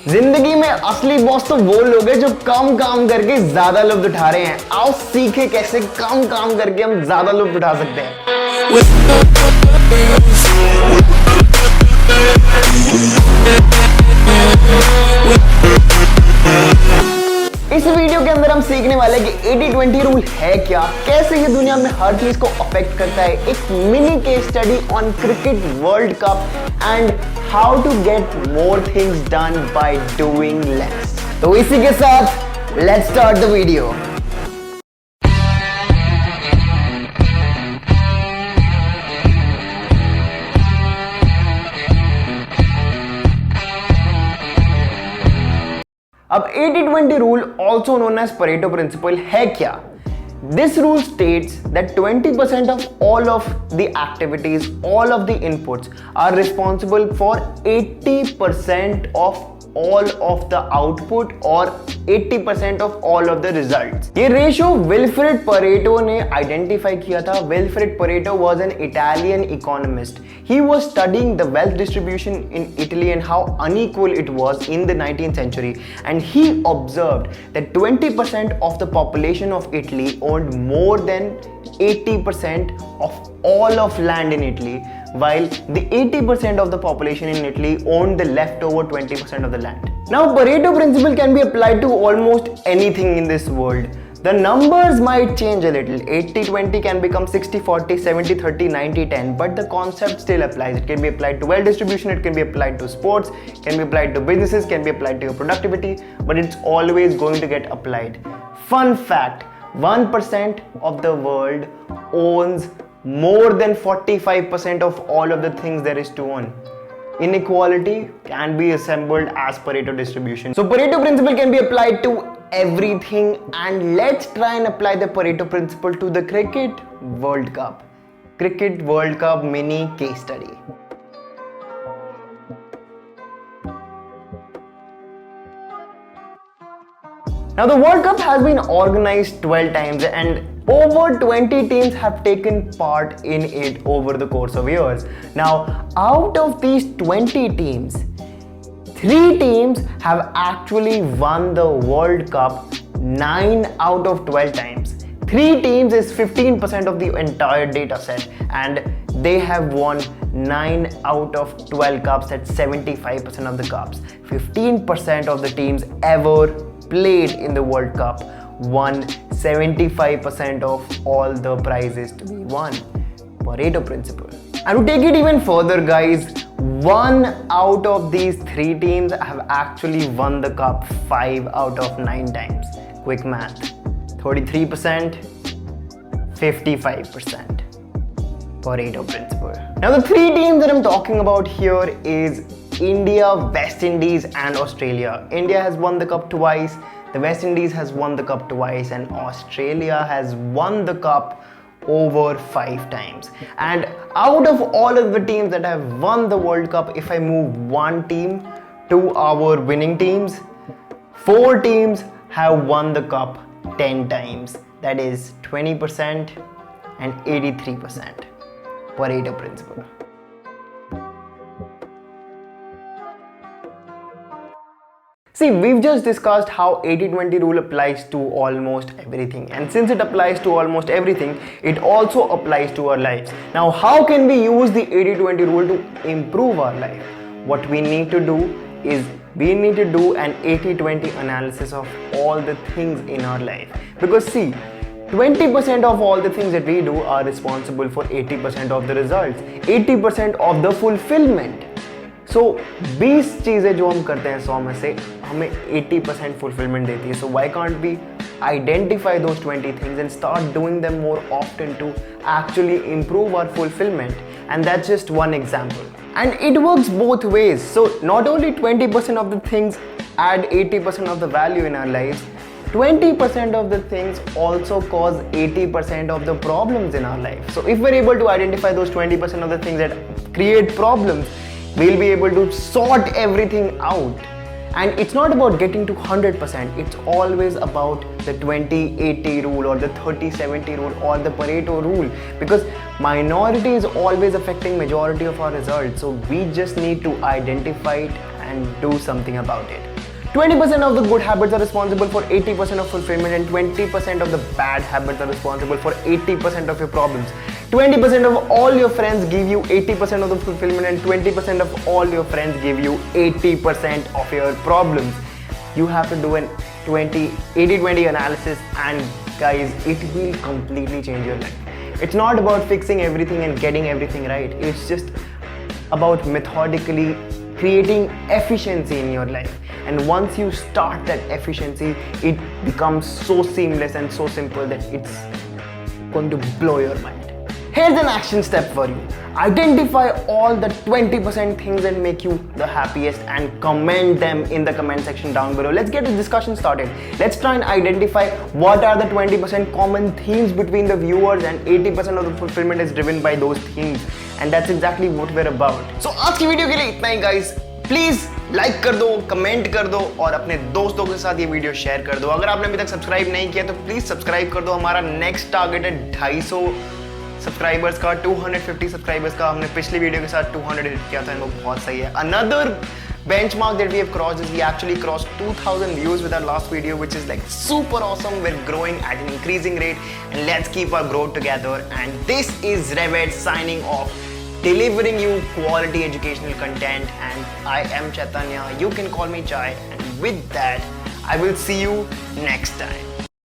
जिंदगी में असली बॉस तो वो लोग हैं जो कम काम करके ज्यादा लुत्फ उठा रहे हैं। आओ सीखे कैसे कम काम करके हम ज्यादा लुत्फ उठा सकते हैं। इस वीडियो के अंदर हम सीखने वाले हैं कि 80-20 रूल है क्या, कैसे ये दुनिया में हर चीज को अफेक्ट करता है, एक mini case study on cricket world cup and how to get more things done by doing less. तो इसी के साथ लेट्स स्टार्ट द वीडियो। अब 80-20 rule, also known as Pareto Principle, है क्या? This rule states that 20% of all of the activities, all of the inputs are responsible for 80% of all of the output or 80% of all of the results. ये ratio Wilfred Pareto ने identify किया था। Wilfred Pareto was an Italian economist. He was studying the wealth distribution in Italy and how unequal it was in the 19th century, and he observed that 20% of the population of Italy owned more than 80% of all of land in Italy, while the 80% of the population in Italy owned the leftover 20% of the land. Now, Pareto principle can be applied to almost anything in this world. The numbers might change a little. 80-20 can become 60-40, 70-30, 90-10, but the concept still applies. It can be applied to wealth distribution, it can be applied to sports, can be applied to businesses, can be applied to your productivity, but it's always going to get applied. Fun fact, 1% of the world owns more than 45% of all of the things there is to own. Inequality can be assembled as Pareto distribution. So Pareto principle can be applied to everything, and let's try and apply the Pareto principle to the Cricket World Cup. Cricket World Cup mini case study. Now the World Cup has been organized 12 times and over 20 teams have taken part in it over the course of years. Now out of these 20 teams, 3 teams have actually won the World Cup 9 out of 12 times. 3 teams is 15% of the entire data set, and they have won 9 out of 12 cups, that's 75% of the cups. 15% of the teams ever played in the World Cup won 75% of all the prizes to be won. Pareto principle. And to take it even further, guys, 1 out of these 3 teams have actually won the cup 5 out of 9 times. Quick math. 33%, 55%. Pareto principle. Now the 3 teams that I'm talking about here is India, West Indies and Australia. India has won the cup twice, the West Indies has won the cup twice, and Australia has won the cup over 5 times. And out of all of the teams that have won the World Cup, if I move 1 team to our winning teams, 4 teams have won the cup 10 times. That is 20% and 83%. Pareto principle. See, we've just discussed how 80-20 rule applies to almost everything, and since it applies to almost everything, it also applies to our lives. Now, how can we use the 80-20 rule to improve our life? What we need to do is we need to do an 80-20 analysis of all the things in our life, because see, 20% of all the things that we do are responsible for 80% of the results, 80% of the fulfillment. So 20 चीज़ें जो हम करते हैं 100 में से हमें 80% fulfillment देती है. So why can't we identify those 20 things and start doing them more often to actually improve our fulfillment? And that's just one example. And it works both ways. So not only 20% of the things add 80% of the value in our lives, 20% of the things also cause 80% of the problems in our life. So if we're able to identify those 20% of the things that create problems, we'll be able to sort everything out. And it's not about getting to 100%, it's always about the 20-80 rule or the 30-70 rule or the Pareto rule, because minority is always affecting majority of our results. So we just need to identify it and and do something about it. 20% of the good habits are responsible for 80% of fulfillment, and 20% of the bad habits are responsible for 80% of your problems. 20% of all your friends give you 80% of the fulfillment, and 20% of all your friends give you 80% of your problems. You have to do an 80-20 analysis, and guys, it will completely change your life. It's not about fixing everything and getting everything right. It's just about methodically creating efficiency in your life. And once you start that efficiency, it becomes so seamless and so simple that it's going to blow your mind. Here's an action step for you. Identify all the 20% things that make you the happiest and comment them in the comment section down below. Let's get the discussion started. Let's try and identify what are the 20% common themes between the viewers, and 80% of the fulfillment is driven by those themes. And that's exactly what we're about. So आज की video के लिए इतना ही guys. Please like कर दो, comment कर दो और अपने दोस्तों के साथ ये वीडियो शेयर कर दो. अगर आपने अभी तक सब्सक्राइब नहीं किया तो प्लीज सब्सक्राइब कर दो. हमारा नेक्स्ट टारगेट है 250 सब्सक्राइबर्स का, 250 सब्सक्राइबर्स का. हमने पिछली वीडियो के साथ 200 हिट किया था, वो बहुत सही है. Another benchmark that we have crossed is we actually crossed 2000 views with our last video, which is like super awesome. We're growing at an increasing rate, and let's keep our growth together. And this is Reved signing off, delivering you quality educational content, and I am Chaitanya. You can call me Chai, and with that I will see you next time.